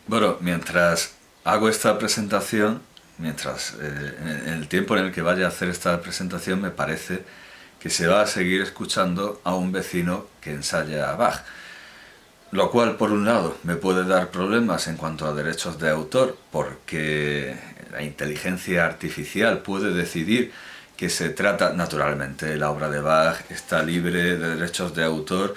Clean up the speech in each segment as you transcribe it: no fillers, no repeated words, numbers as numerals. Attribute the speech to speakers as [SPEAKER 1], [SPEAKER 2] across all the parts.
[SPEAKER 1] Bueno, mientras hago esta presentación, en el tiempo en el que vaya a hacer esta presentación, me parece que se va a seguir escuchando a un vecino que ensaya a Bach. Lo cual, por un lado, me puede dar problemas en cuanto a derechos de autor, porque la inteligencia artificial puede decidir que se trata, naturalmente, la obra de Bach está libre de derechos de autor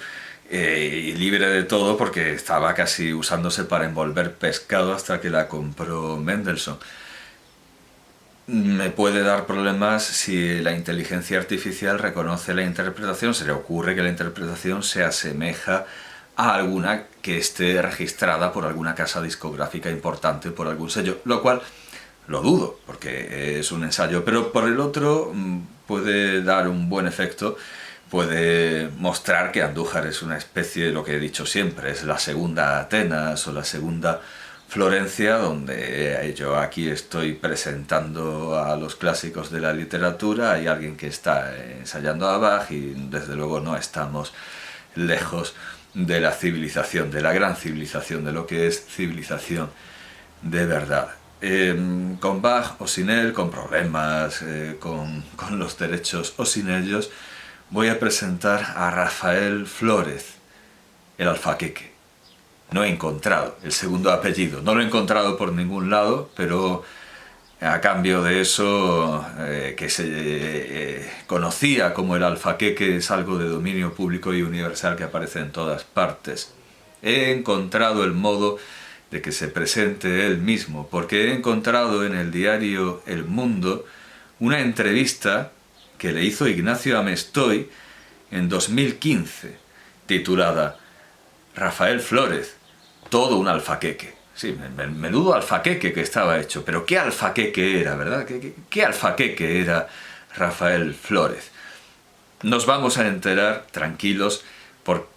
[SPEAKER 1] y libre de todo porque estaba casi usándose para envolver pescado hasta que la compró Mendelssohn. Me puede dar problemas si la inteligencia artificial reconoce la interpretación, se le ocurre que la interpretación se asemeja a alguna que esté registrada por alguna casa discográfica importante, por algún sello, lo cual lo dudo, porque es un ensayo, pero por el otro puede dar un buen efecto, puede mostrar que Andújar es una especie de lo que he dicho siempre, es la segunda Atenas o la segunda Florencia, donde yo aquí estoy presentando a los clásicos de la literatura, hay alguien que está ensayando a Bach y desde luego no estamos lejos de la civilización, de la gran civilización, de lo que es civilización de verdad. Con Bach o sin él, con problemas, con los derechos o sin ellos, voy a presentar a Rafael Flórez, el alfaqueque. No he encontrado el segundo apellido, no lo he encontrado por ningún lado, pero a cambio de eso, que se conocía como el alfaqueque, es algo de dominio público y universal que aparece en todas partes. He encontrado el modo de que se presente él mismo, porque he encontrado en el diario El Mundo una entrevista que le hizo Ignacio Amestoy en 2015, titulada Rafael Flórez, todo un alfaqueque. Sí, menudo alfaqueque que estaba hecho, pero ¿qué alfaqueque era, verdad? ¿Qué alfaqueque era Rafael Flórez? Nos vamos a enterar, tranquilos,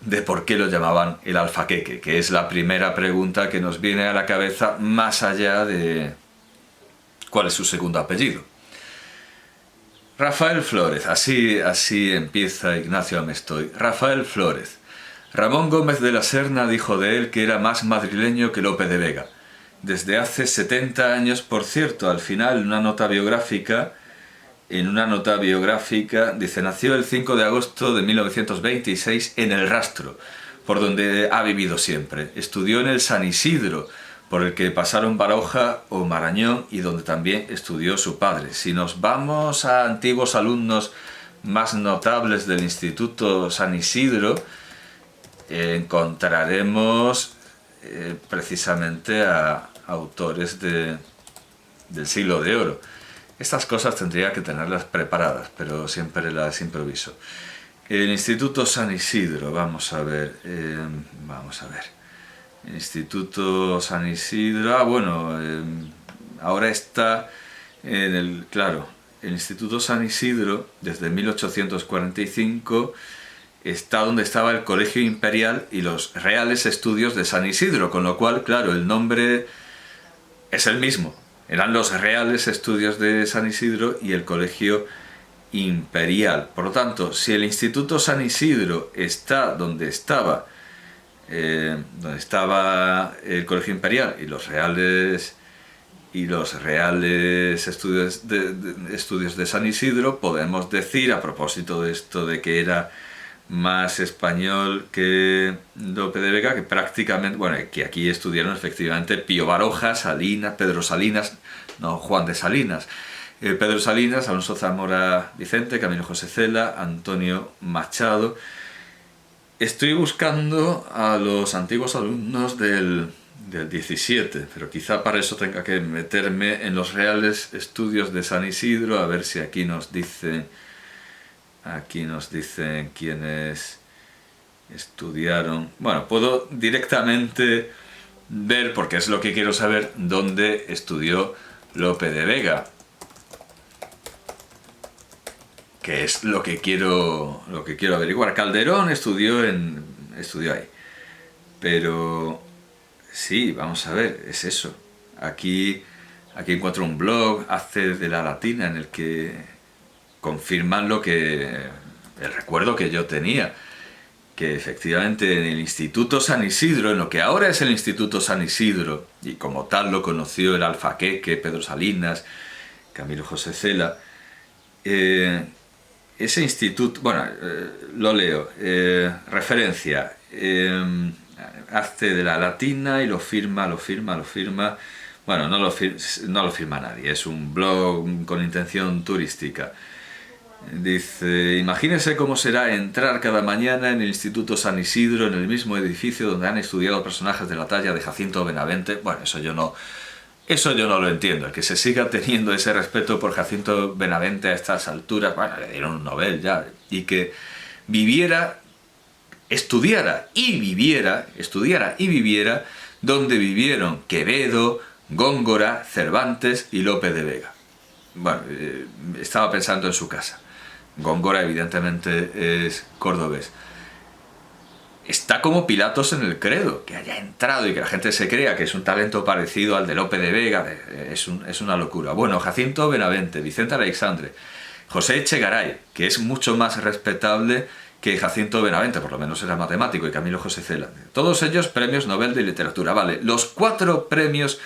[SPEAKER 1] de por qué lo llamaban el alfaqueque, que es la primera pregunta que nos viene a la cabeza más allá de cuál es su segundo apellido. Rafael Flórez, así empieza Ignacio Amestoy. Rafael Flórez. Ramón Gómez de la Serna dijo de él que era más madrileño que Lope de Vega. Desde hace 70 años, por cierto, al final, en una nota biográfica, dice, nació el 5 de agosto de 1926 en El Rastro, por donde ha vivido siempre. Estudió en el San Isidro, por el que pasaron Baroja o Marañón y donde también estudió su padre. Si nos vamos a antiguos alumnos más notables del Instituto San Isidro, encontraremos precisamente a autores del siglo de oro. Estas cosas tendría que tenerlas preparadas, pero siempre las improviso. El Instituto San Isidro, vamos a ver. El Instituto San Isidro, ahora está el Instituto San Isidro, desde 1845, está donde estaba el Colegio Imperial y los Reales Estudios de San Isidro, con lo cual, claro, el nombre es el mismo. Eran los Reales Estudios de San Isidro y el Colegio Imperial. Por lo tanto, si el Instituto San Isidro está donde estaba el Colegio Imperial y los Reales Estudios de San Isidro, podemos decir, a propósito de esto de que era más español que Lope de Vega, que prácticamente, que aquí estudiaron efectivamente Pío Baroja, Salinas, Pedro Salinas, no Juan de Salinas, Pedro Salinas, Alonso Zamora Vicente, Camilo José Cela, Antonio Machado. Estoy buscando a los antiguos alumnos del 17, pero quizá para eso tenga que meterme en los Reales Estudios de San Isidro, a ver si aquí nos dicen quiénes estudiaron. Bueno, puedo directamente ver, porque es lo que quiero saber, dónde estudió Lope de Vega, que es lo que quiero averiguar. Calderón estudió ahí, pero sí, vamos a ver, es eso. Aquí encuentro un blog, Haces de la Latina, en el que confirman el recuerdo que yo tenía. que efectivamente en el Instituto San Isidro, en lo que ahora es el Instituto San Isidro, y como tal lo conoció el Alfaqueque, Pedro Salinas, Camilo José Cela, ese instituto, bueno, lo leo, referencia, hace de la latina y lo firma, bueno, no lo firma nadie, es un blog con intención turística. Dice, imagínese cómo será entrar cada mañana en el Instituto San Isidro, en el mismo edificio donde han estudiado personajes de la talla de Jacinto Benavente. Bueno, eso yo no lo entiendo. El que se siga teniendo ese respeto por Jacinto Benavente a estas alturas, bueno, le dieron un Nobel ya, y que estudiara y viviera donde vivieron Quevedo, Góngora, Cervantes y Lope de Vega. Bueno, estaba pensando en su casa. Góngora evidentemente es cordobés. Está como Pilatos en el credo, que haya entrado y que la gente se crea que es un talento parecido al de Lope de Vega, es una locura. Bueno, Jacinto Benavente, Vicente Aleixandre, José Echegaray, que es mucho más respetable que Jacinto Benavente, por lo menos era matemático, y Camilo José Cela. Todos ellos premios Nobel de Literatura. Vale, los 4 premios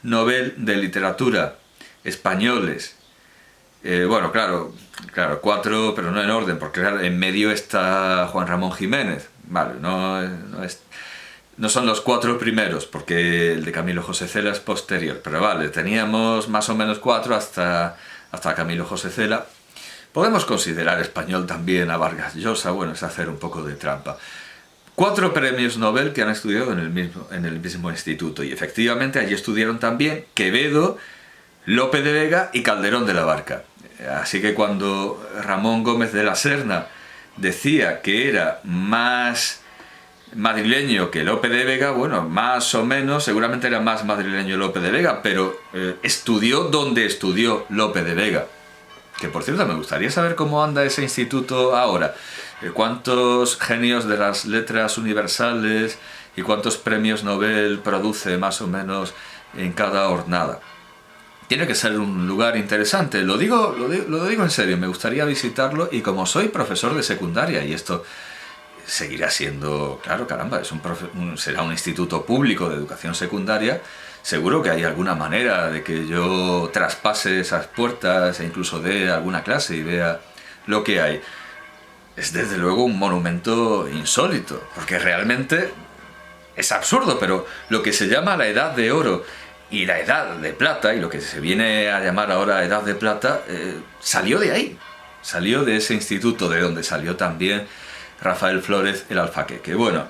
[SPEAKER 1] Nobel de Literatura españoles. Bueno, claro, 4, pero no en orden, porque claro, en medio está Juan Ramón Jiménez. Vale, no son los 4 primeros, porque el de Camilo José Cela es posterior. Pero vale, teníamos más o menos 4 hasta Camilo José Cela. Podemos considerar español también a Vargas Llosa, bueno, es hacer un poco de trampa. 4 premios Nobel que han estudiado en el mismo instituto. Y efectivamente allí estudiaron también Quevedo, Lope de Vega y Calderón de la Barca. Así que cuando Ramón Gómez de la Serna decía que era más madrileño que Lope de Vega, bueno, más o menos, seguramente era más madrileño Lope de Vega, pero estudió donde estudió Lope de Vega. Que por cierto, me gustaría saber cómo anda ese instituto ahora. ¿Cuántos genios de las letras universales y cuántos premios Nobel produce más o menos en cada hornada? Tiene que ser un lugar interesante, lo digo en serio, me gustaría visitarlo, y como soy profesor de secundaria, y esto seguirá siendo, claro, caramba, será un instituto público de educación secundaria, seguro que hay alguna manera de que yo traspase esas puertas e incluso dé alguna clase y vea lo que hay. Es desde luego un monumento insólito, porque realmente es absurdo, pero lo que se llama la Edad de Oro y la Edad de Plata, y lo que se viene a llamar ahora Edad de Plata, salió de ahí, salió de ese instituto, de donde salió también Rafael Flórez el Alfaqueque. Bueno,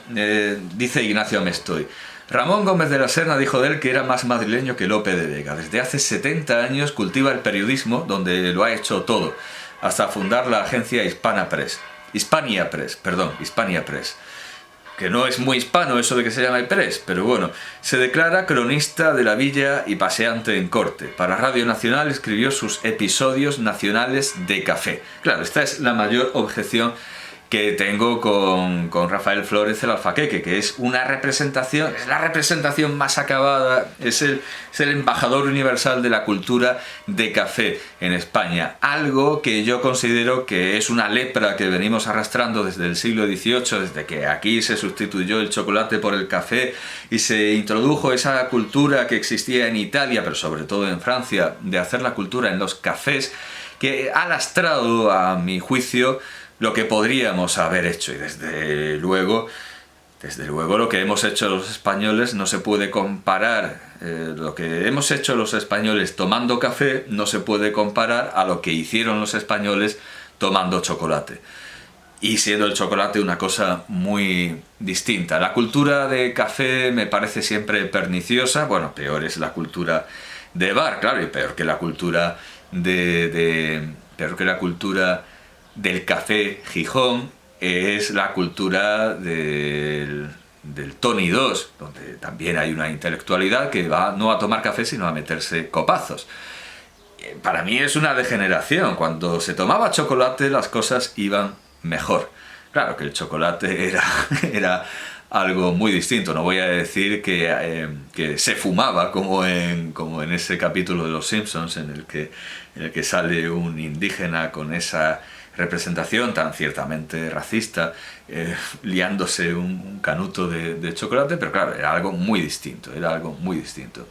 [SPEAKER 1] dice Ignacio Amestoy, Ramón Gómez de la Serna dijo de él que era más madrileño que Lope de Vega. Desde hace 70 años cultiva el periodismo, donde lo ha hecho todo, hasta fundar la agencia Hispania Press, que no es muy hispano eso de que se llama Press, pero bueno, se declara cronista de la villa y paseante en corte. Para Radio Nacional escribió sus episodios nacionales de café. Claro, esta es la mayor objeción que tengo con Rafael Flórez el Alfaqueque, que es una representación, es la representación más acabada, es el embajador universal de la cultura de café en España, algo que yo considero que es una lepra que venimos arrastrando desde el siglo XVIII, desde que aquí se sustituyó el chocolate por el café y se introdujo esa cultura que existía en Italia, pero sobre todo en Francia, de hacer la cultura en los cafés, que ha lastrado, a mi juicio, lo que podríamos haber hecho. Y desde luego lo que hemos hecho los españoles no se puede comparar. Lo que hemos hecho los españoles tomando café no se puede comparar a lo que hicieron los españoles tomando chocolate. Y siendo el chocolate una cosa muy distinta. La cultura de café me parece siempre perniciosa. Bueno, peor es la cultura de bar, claro, y peor que la cultura del café Gijón es la cultura del Tony 2, donde también hay una intelectualidad que va no a tomar café sino a meterse copazos. Para mí es una degeneración. Cuando se tomaba chocolate las cosas iban mejor. Claro que el chocolate era algo muy distinto. No voy a decir que se fumaba como en ese capítulo de Los Simpsons en el que sale un indígena con esa representación tan ciertamente racista, liándose un canuto de chocolate, pero claro, era algo muy distinto, era algo muy distinto.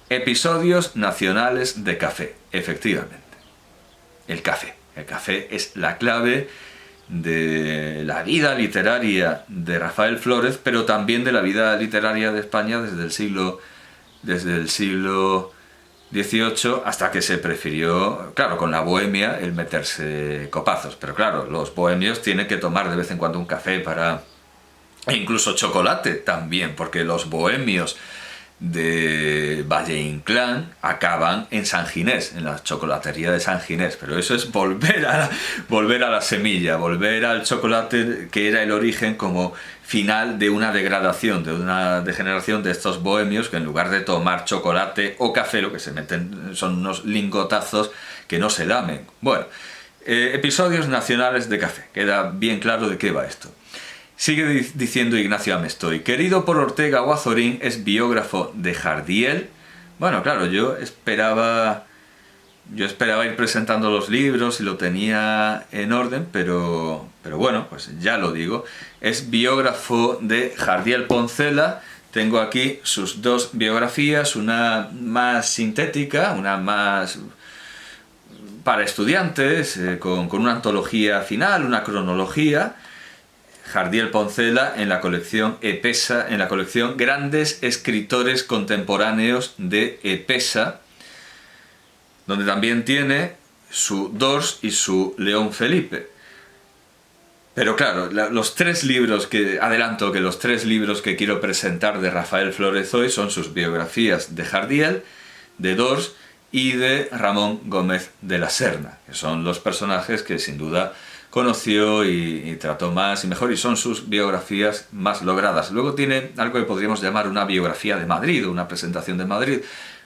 [SPEAKER 1] Episodios nacionales de café, efectivamente. El café. El café es la clave de la vida literaria de Rafael Flórez, pero también de la vida literaria de España desde el siglo XVIII hasta que se prefirió, claro, con la bohemia, el meterse copazos. Pero claro, los bohemios tienen que tomar de vez en cuando un café para... e incluso chocolate también, porque los bohemios de Valle Inclán acaban en San Ginés, en la chocolatería de San Ginés, pero eso es volver a la semilla, volver al chocolate que era el origen como final de una degradación, de una degeneración de estos bohemios que en lugar de tomar chocolate o café lo que se meten son unos lingotazos que no se lamen. Bueno, episodios nacionales de café, queda bien claro de qué va esto. Sigue diciendo Ignacio Amestoy, querido por Ortega o Azorín, es biógrafo de Jardiel. Bueno, claro, yo esperaba ir presentando los libros y lo tenía en orden, pero bueno, pues ya lo digo. Es biógrafo de Jardiel Poncela. Tengo aquí sus dos biografías, una más sintética, una más para estudiantes, con una antología final, una cronología. Jardiel Poncela en la colección Epesa, en la colección Grandes Escritores Contemporáneos de Epesa, donde también tiene su Dors y su León Felipe. Pero claro, los tres libros que quiero presentar de Rafael Flórez hoy son sus biografías de Jardiel, de Dors y de Ramón Gómez de la Serna, que son los personajes que sin duda conoció y trató más y mejor, y son sus biografías más logradas. Luego tiene algo que podríamos llamar una biografía de Madrid, una presentación de Madrid,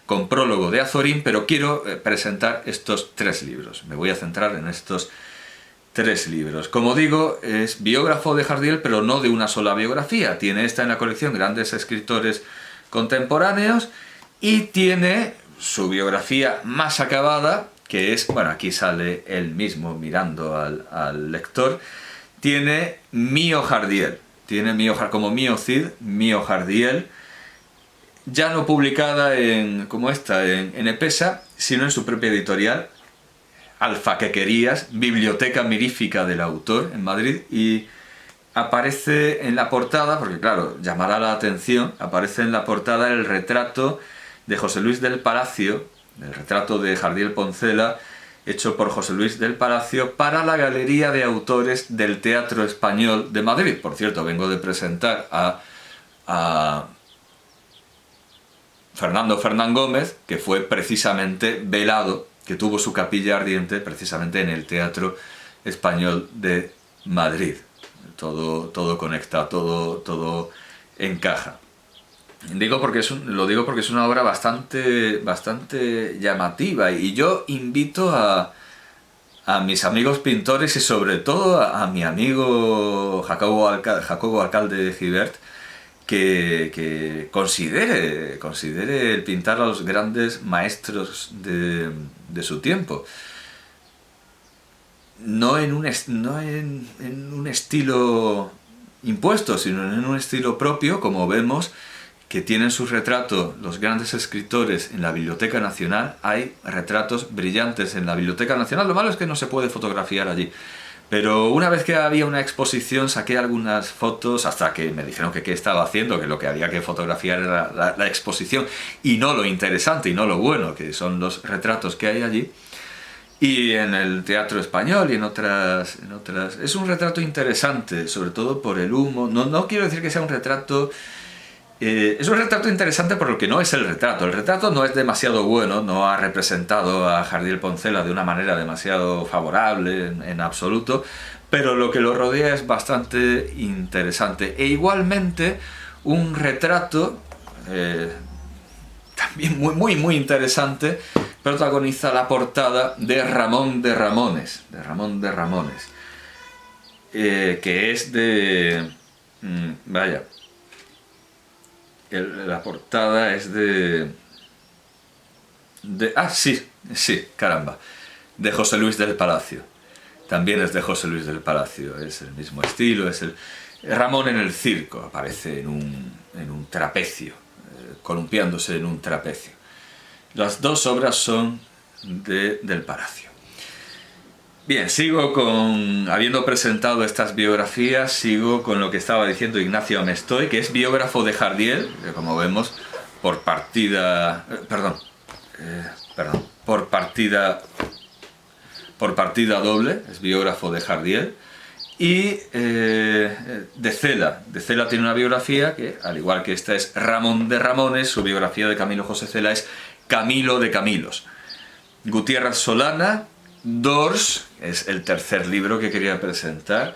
[SPEAKER 1] con prólogo de Azorín, pero quiero presentar estos tres libros. Me voy a centrar en estos tres libros. Como digo, es biógrafo de Jardiel, pero no de una sola biografía. Tiene esta en la colección Grandes Escritores Contemporáneos y tiene su biografía más acabada, que es, bueno, aquí sale él mismo mirando al lector, tiene Mío Jardiel, como Mío Cid, Mío Jardiel, ya no publicada como esta en Epesa, sino en su propia editorial, Alfaquequerías, Biblioteca Mirífica del autor, en Madrid, y aparece en la portada, porque claro, llamará la atención, aparece en la portada el retrato de José Luis del Palacio, el retrato de Jardiel Poncela, hecho por José Luis del Palacio para la Galería de Autores del Teatro Español de Madrid. Por cierto, vengo de presentar a Fernando Fernán Gómez, que fue precisamente velado, que tuvo su capilla ardiente precisamente en el Teatro Español de Madrid. Todo conecta, todo encaja. Lo digo porque es una obra bastante llamativa, y yo invito a mis amigos pintores y sobre todo a mi amigo Jacobo Alcalde Gibert que considere el pintar a los grandes maestros de su tiempo. No en un estilo impuesto, sino en un estilo propio, como vemos que tienen sus retratos los grandes escritores en la Biblioteca Nacional. Hay retratos brillantes en la Biblioteca Nacional. Lo malo es que no se puede fotografiar allí. Pero una vez que había una exposición saqué algunas fotos, hasta que me dijeron que qué estaba haciendo, que lo que había que fotografiar era la exposición y no lo interesante y no lo bueno, que son los retratos que hay allí. Y en el Teatro Español y en otras... Es un retrato interesante, sobre todo por el humo. No quiero decir que sea un retrato... es un retrato interesante por lo que no es el retrato. El retrato no es demasiado bueno, no ha representado a Jardiel Poncela de una manera demasiado favorable en absoluto, pero lo que lo rodea es bastante interesante. E igualmente un retrato también muy interesante protagoniza la portada de Ramón de Ramones, que es de... vaya... La portada es de... sí, caramba. de José Luis del Palacio. También es de José Luis del Palacio, es el mismo estilo, es el Ramón en el circo, aparece en un trapecio, columpiándose en un trapecio. Las dos obras son del Palacio. Bien, sigo con, habiendo presentado estas biografías, sigo con lo que estaba diciendo Ignacio Amestoy, que es biógrafo de Jardiel, que como vemos, por partida doble, es biógrafo de Jardiel, y de Cela. De Cela tiene una biografía que, al igual que esta es Ramón de Ramones, su biografía de Camilo José Cela es Camilo de Camilos. Gutiérrez Solana, Dors, es el tercer libro que quería presentar,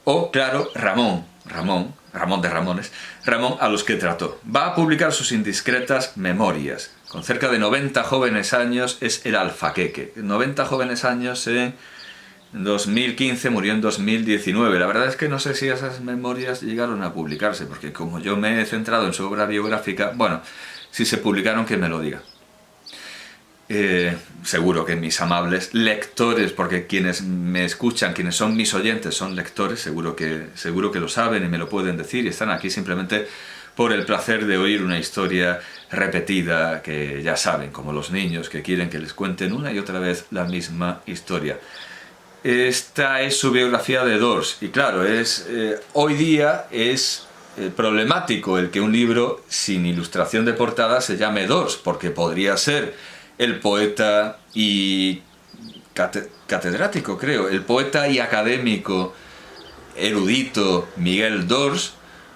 [SPEAKER 1] o claro, Ramón de Ramones, Ramón a los que trató. Va a publicar sus indiscretas memorias. Con cerca de 90 jóvenes años es el alfaqueque. 90 jóvenes años en 2015, murió en 2019. La verdad es que no sé si esas memorias llegaron a publicarse, porque como yo me he centrado en su obra biográfica, bueno, si se publicaron que me lo diga. Seguro que mis amables lectores, porque quienes me escuchan, quienes son mis oyentes son lectores, seguro que lo saben y me lo pueden decir y están aquí simplemente por el placer de oír una historia repetida que ya saben, como los niños que quieren que les cuenten una y otra vez la misma historia. Esta es su biografía de Dors y claro, hoy día es problemático el que un libro sin ilustración de portada se llame Dors, porque podría ser el poeta y catedrático, creo, el poeta y académico erudito Miguel Dors,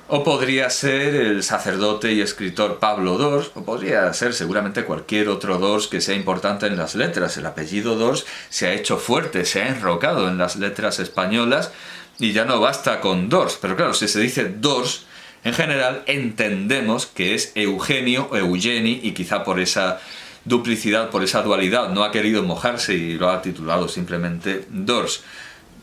[SPEAKER 1] o podría ser el sacerdote y escritor Pablo Dors, o podría ser seguramente cualquier otro Dors que sea importante en las letras. El apellido Dors se ha hecho fuerte, se ha enrocado en las letras españolas y ya no basta con Dors. Pero claro, si se dice Dors, en general entendemos que es Eugenio o Eugeni, y quizá por esa duplicidad, por esa dualidad, no ha querido mojarse y lo ha titulado simplemente Dors,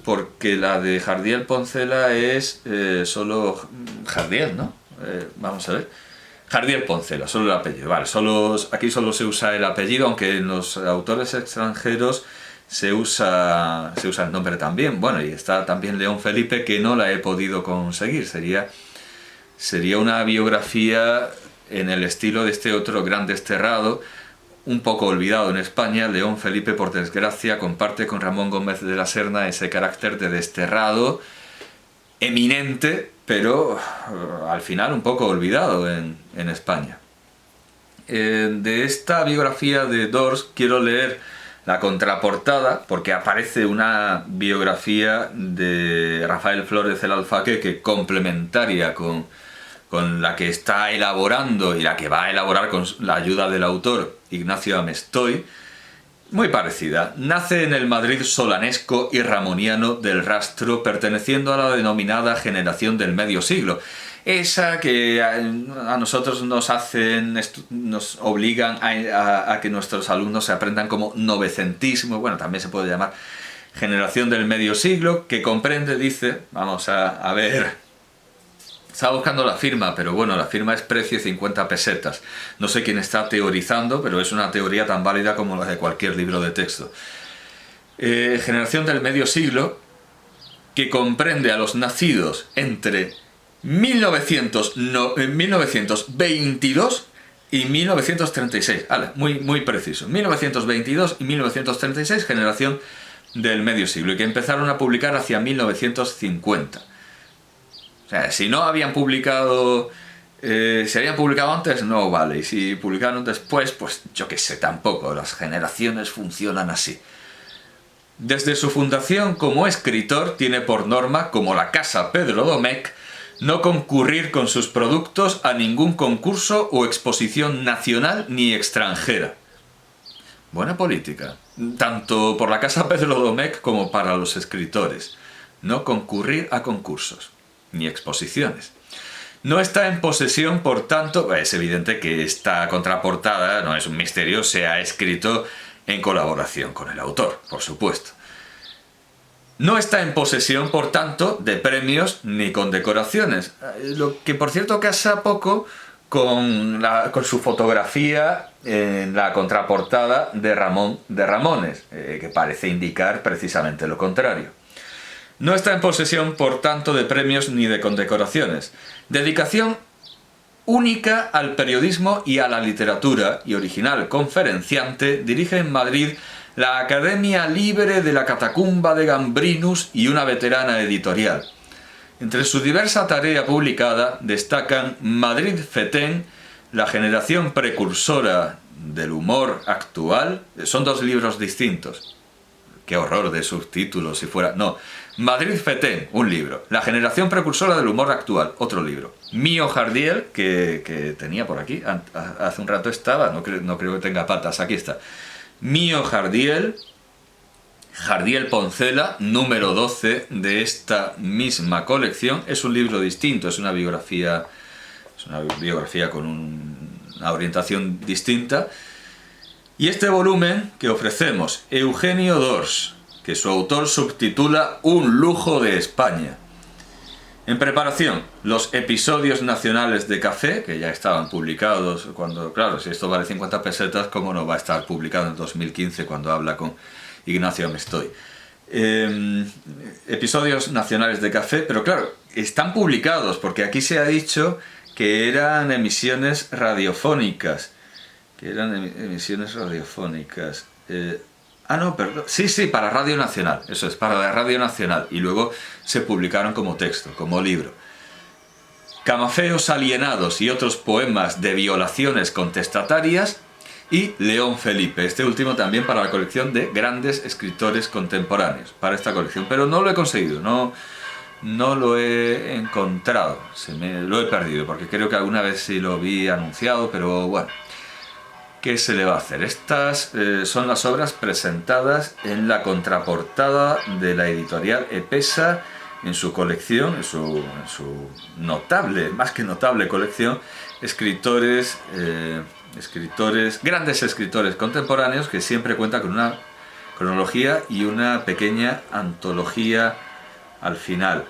[SPEAKER 1] porque la de Jardiel Poncela es solo Jardiel, ¿no? Vamos a ver. Jardiel Poncela, solo el apellido. Vale, aquí solo se usa el apellido, aunque en los autores extranjeros se usa el nombre también. Bueno, y está también León Felipe, que no la he podido conseguir. Sería una biografía en el estilo de este otro gran desterrado, un poco olvidado en España. León Felipe, por desgracia, comparte con Ramón Gómez de la Serna ese carácter de desterrado eminente, pero al final un poco olvidado en España. De esta biografía de Dors quiero leer la contraportada, porque aparece una biografía de Rafael Flórez el Alfaqueque complementaria con la que está elaborando y la que va a elaborar con la ayuda del autor Ignacio Amestoy, muy parecida. Nace en el Madrid solanesco y ramoniano del Rastro, perteneciendo a la denominada generación del medio siglo, esa que a nosotros nos obligan a que nuestros alumnos se aprendan como novecentismo. Bueno, también se puede llamar generación del medio siglo, que comprende, dice, vamos a ver. Estaba buscando la firma, pero bueno, la firma es precio 50 pesetas. No sé quién está teorizando, pero es una teoría tan válida como la de cualquier libro de texto. Generación del medio siglo, que comprende a los nacidos entre 1922 y 1936. Muy preciso. 1922 y 1936, generación del medio siglo, y que empezaron a publicar hacia 1950. O sea, si no habían publicado, si habían publicado antes, no vale. Y si publicaron después, pues yo qué sé, tampoco. Las generaciones funcionan así. Desde su fundación como escritor, tiene por norma, como la Casa Pedro Domecq, no concurrir con sus productos a ningún concurso o exposición nacional ni extranjera. Buena política, tanto por la Casa Pedro Domecq como para los escritores. No concurrir a concursos ni exposiciones. No está en posesión, por tanto, es evidente que esta contraportada, no es un misterio, se ha escrito en colaboración con el autor, por supuesto. No está en posesión, por tanto, de premios ni condecoraciones, lo que por cierto casa poco con su fotografía en la contraportada de Ramón de Ramones, que parece indicar precisamente lo contrario. No está en posesión, por tanto, de premios ni de condecoraciones. Dedicación única al periodismo y a la literatura, y original conferenciante, dirige en Madrid la Academia Libre de la Catacumba de Gambrinus y una veterana editorial. Entre su diversa tarea publicada destacan Madrid Fetén, la generación precursora del humor actual. Son dos libros distintos. Qué horror de subtítulos si fuera... No, Madrid Fetén, un libro. La generación precursora del humor actual, otro libro. Mío Jardiel, que tenía por aquí, hace un rato estaba, no creo que tenga patas, aquí está. Mío Jardiel, Jardiel Poncela, número 12 de esta misma colección. Es un libro distinto, es una biografía con una orientación distinta. Y este volumen que ofrecemos, Eugenio d'Ors, que su autor subtitula Un lujo de España. En preparación, los episodios nacionales de Café, que ya estaban publicados cuando... Claro, si esto vale 50 pesetas, ¿cómo no va a estar publicado en 2015 cuando habla con Ignacio Amestoy? Episodios nacionales de Café, pero claro, están publicados, porque aquí se ha dicho que eran emisiones radiofónicas. No, perdón. Sí, para Radio Nacional. Eso es, para la Radio Nacional. Y luego se publicaron como texto, como libro. Camafeos alienados y otros poemas de violaciones contestatarias. Y León Felipe. Este último también para la colección de grandes escritores contemporáneos. Para esta colección. Pero no lo he conseguido. No lo he encontrado. Lo he perdido. Porque creo que alguna vez sí lo vi anunciado. Pero bueno. ¿Qué se le va a hacer? Estas son las obras presentadas en la contraportada de la editorial Epesa en su colección, en su notable, más que notable colección, grandes escritores contemporáneos que siempre cuentan con una cronología y una pequeña antología al final.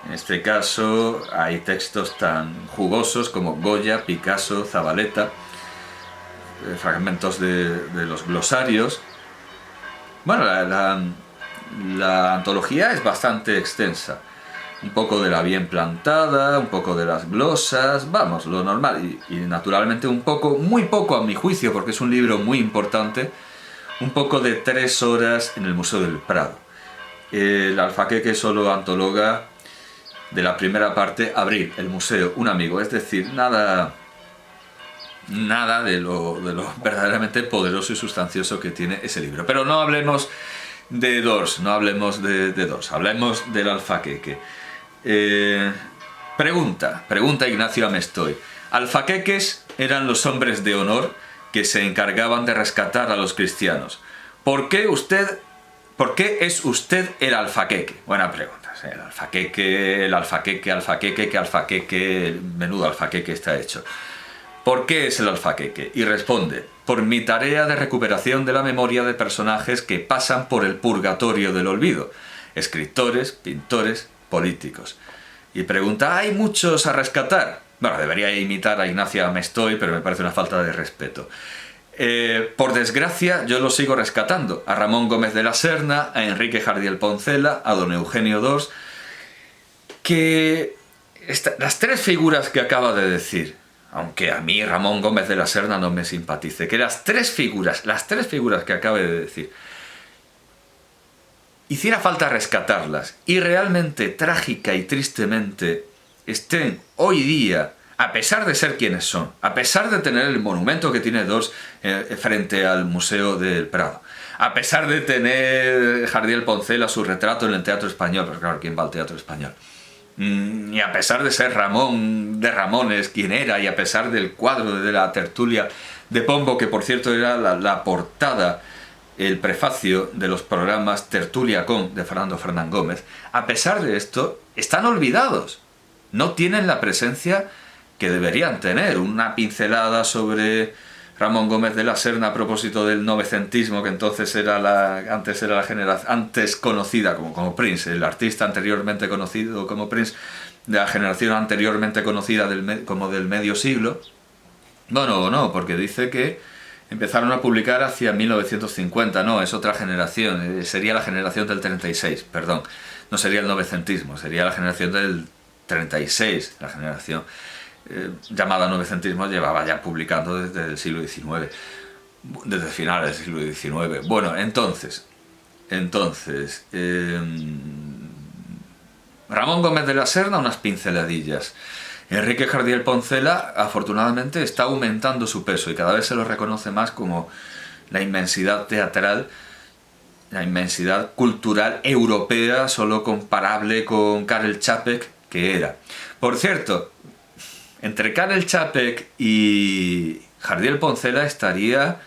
[SPEAKER 1] En este caso hay textos tan jugosos como Goya, Picasso, Zabaleta, fragmentos de los glosarios. Bueno, la antología es bastante extensa. Un poco de la bien plantada, un poco de las glosas, vamos, lo normal. Y naturalmente muy poco a mi juicio, porque es un libro muy importante, un poco de 3 horas en el Museo del Prado. El Alfaqueque solo antologa de la primera parte, abrir el museo, un amigo, es decir, nada de lo verdaderamente poderoso y sustancioso que tiene ese libro. Pero no hablemos de D'Ors, hablemos del Alfaqueque. Pregunta Ignacio Amestoy. Alfaqueques eran los hombres de honor que se encargaban de rescatar a los cristianos. ¿Por qué es usted el alfaqueque? Buena pregunta. El alfaqueque, menudo alfaqueque está hecho. ¿Por qué es el alfaqueque? Y responde, por mi tarea de recuperación de la memoria de personajes que pasan por el purgatorio del olvido, escritores, pintores, políticos. Y pregunta, ¿hay muchos a rescatar? Bueno, debería imitar a Ignacio Amestoy, pero me parece una falta de respeto. Por desgracia, yo los sigo rescatando. A Ramón Gómez de la Serna, a Enrique Jardiel Poncela, a don Eugenio d'Ors, las 3 figuras que acaba de decir, aunque a mí Ramón Gómez de la Serna no me simpatice, que las tres figuras que acabe de decir, hiciera falta rescatarlas y realmente trágica y tristemente estén hoy día, a pesar de ser quienes son, a pesar de tener el monumento que tiene D'Ors frente al Museo del Prado, a pesar de tener Jardiel Poncela su retrato en el Teatro Español, pero claro, ¿quién va al Teatro Español? Y a pesar de ser Ramón de Ramones quien era, y a pesar del cuadro de la tertulia de Pombo, que por cierto era la portada, el prefacio de los programas Tertulia con de Fernando Fernán Gómez, a pesar de esto, están olvidados. No tienen la presencia que deberían tener. Una pincelada sobre Ramón Gómez de la Serna a propósito del novecentismo, que entonces antes era la generación antes conocida como Prince, el artista anteriormente conocido como Prince, de la generación anteriormente conocida como del medio siglo. Bueno, no, porque dice que empezaron a publicar hacia 1950, no, es otra generación, sería la generación del 36, perdón, no sería el novecentismo, sería la generación del 36, la generación llamada novecentismo llevaba ya publicando desde el siglo XIX, desde finales del siglo XIX. Bueno, entonces, Ramón Gómez de la Serna, unas pinceladillas. Enrique Jardiel Poncela, afortunadamente, está aumentando su peso y cada vez se lo reconoce más como la inmensidad teatral, la inmensidad cultural europea, solo comparable con Karel Čapek, que era. Por cierto, entre Karel Čapek y Jardiel Poncela estaría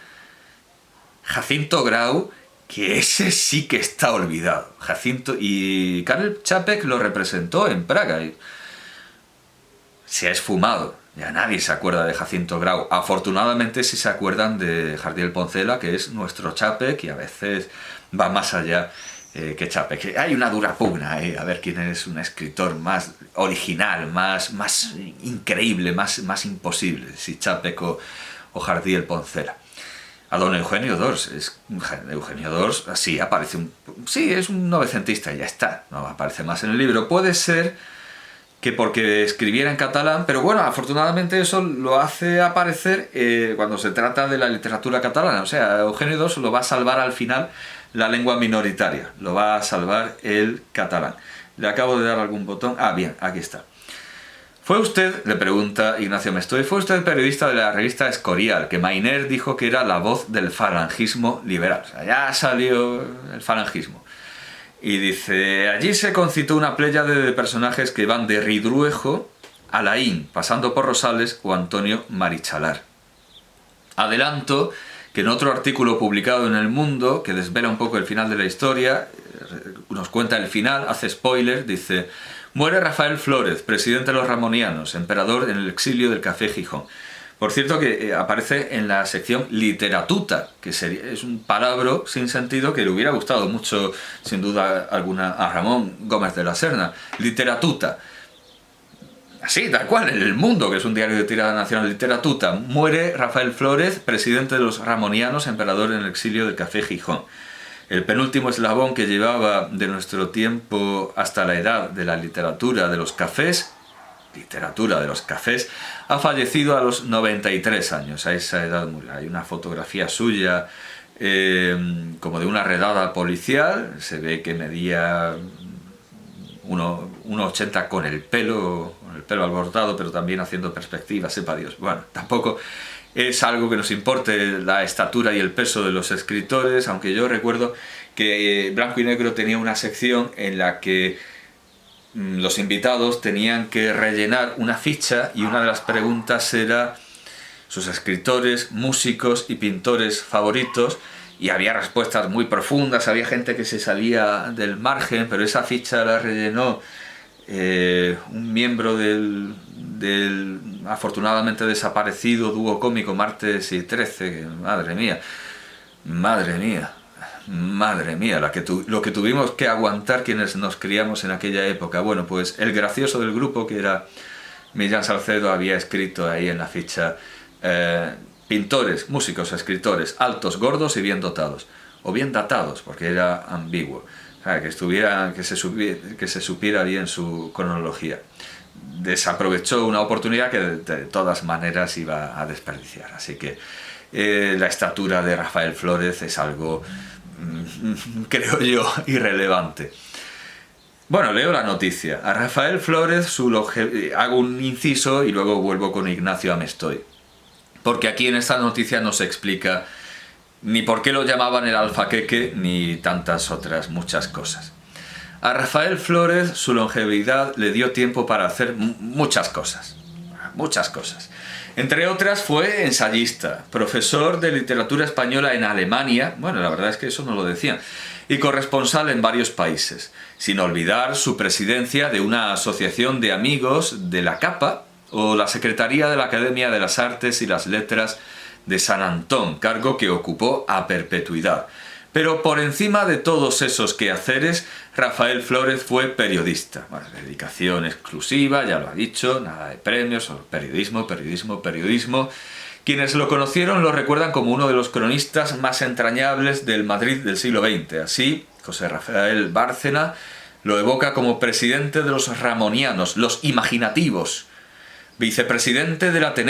[SPEAKER 1] Jacinto Grau, que ese sí que está olvidado. Jacinto y Karel Čapek lo representó en Praga. Se ha esfumado, ya nadie se acuerda de Jacinto Grau. Afortunadamente sí se acuerdan de Jardiel Poncela, que es nuestro Čapek y a veces va más allá que Čapek. Hay una dura pugna a ver quién es un escritor más original, más increíble, más imposible, si Čapek o Jardiel Poncela. A don Eugenio d'Ors, Eugenio d'Ors, sí, aparece sí, es un novecentista y ya está, no aparece más en el libro. Puede ser que porque escribiera en catalán, pero bueno, afortunadamente eso lo hace aparecer cuando se trata de la literatura catalana. O sea, Eugenio d'Ors lo va a salvar al final la lengua minoritaria, lo va a salvar el catalán. Le acabo de dar algún botón. Ah, bien, aquí está. ¿Fue usted, le pregunta Ignacio Mestoy, fue usted periodista de la revista Escorial, que Mainer dijo que era la voz del falangismo liberal? O sea, ya salió el falangismo. Y dice, allí se concitó una pléyade de personajes que van de Ridruejo a Laín, pasando por Rosales o Antonio Marichalar. Adelanto que en otro artículo publicado en El Mundo, que desvela un poco el final de la historia, nos cuenta el final, hace spoiler, dice, muere Rafael Flórez, presidente de los Ramonianos, emperador en el exilio del Café Gijón. Por cierto que aparece en la sección Literatuta, que es un palabra sin sentido que le hubiera gustado mucho, sin duda alguna, a Ramón Gómez de la Serna. Literatuta. Así, tal cual, en El Mundo, que es un diario de tirada nacional. Literatuta. Muere Rafael Flórez, presidente de los Ramonianos, emperador en el exilio del Café Gijón. El penúltimo eslabón que llevaba de nuestro tiempo hasta la edad de la literatura de los cafés, ha fallecido a los 93 años, a esa edad. Hay una fotografía suya como de una redada policial, se ve que medía 1,80 con el pelo alborotado, pero también haciendo perspectiva, sepa Dios. Bueno, tampoco es algo que nos importe la estatura y el peso de los escritores, aunque yo recuerdo que Blanco y Negro tenía una sección en la que los invitados tenían que rellenar una ficha y una de las preguntas era sus escritores, músicos y pintores favoritos, y había respuestas muy profundas, había gente que se salía del margen, pero esa ficha la rellenó un miembro del afortunadamente desaparecido dúo cómico Martes y 13, madre mía, lo que tuvimos que aguantar quienes nos criamos en aquella época. Bueno, pues el gracioso del grupo, que era Millán Salcedo, había escrito ahí en la ficha pintores, músicos, escritores, altos, gordos y bien dotados, o bien datados, porque era ambiguo. O sea, que se supiera bien su cronología. Desaprovechó una oportunidad que de todas maneras iba a desperdiciar. Así que la estatura de Rafael Flórez es algo, creo yo, irrelevante. Bueno, leo la noticia. A Rafael Flórez hago un inciso y luego vuelvo con Ignacio Amestoy. Porque aquí en esta noticia no se explica ni por qué lo llamaban el alfaqueque, ni tantas otras muchas cosas. A Rafael Flórez su longevidad le dio tiempo para hacer muchas cosas. Entre otras fue ensayista, profesor de literatura española en Alemania, bueno, la verdad es que eso no lo decían, y corresponsal en varios países, sin olvidar su presidencia de una asociación de amigos de la Capa o la secretaría de la Academia de las Artes y las Letras de San Antón, cargo que ocupó a perpetuidad. Pero por encima de todos esos quehaceres, Rafael Flórez fue periodista. Bueno, dedicación exclusiva, ya lo ha dicho, nada de premios, solo periodismo, periodismo, periodismo. Quienes lo conocieron lo recuerdan como uno de los cronistas más entrañables del Madrid del siglo XX. Así, José Rafael Bárcena lo evoca como presidente de los ramonianos, los imaginativos, vicepresidente del Ateneo